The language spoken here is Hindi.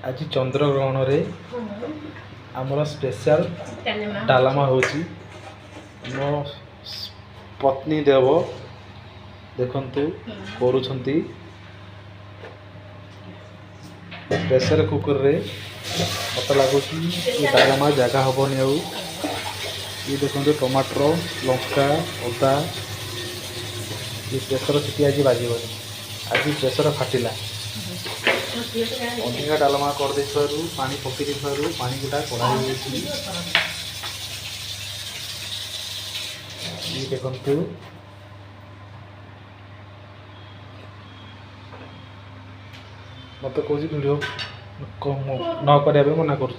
आज चंद्रग्रहण रे आमर स्पेशल डालमा होची मो पत्नी देव देखंतु करूछंती प्रेशर कुकर रे मत लगुच डालमा जगह हेनी आउ ये देखो टमाटर लंका अदा ये प्रेशर सीटी आज बाजबनी आज प्रेशर फाटिला अधिका डालमा कर पानी पकई पानी गुटा कढ़ाई देखु मत कौन वीडियो न करने मना कर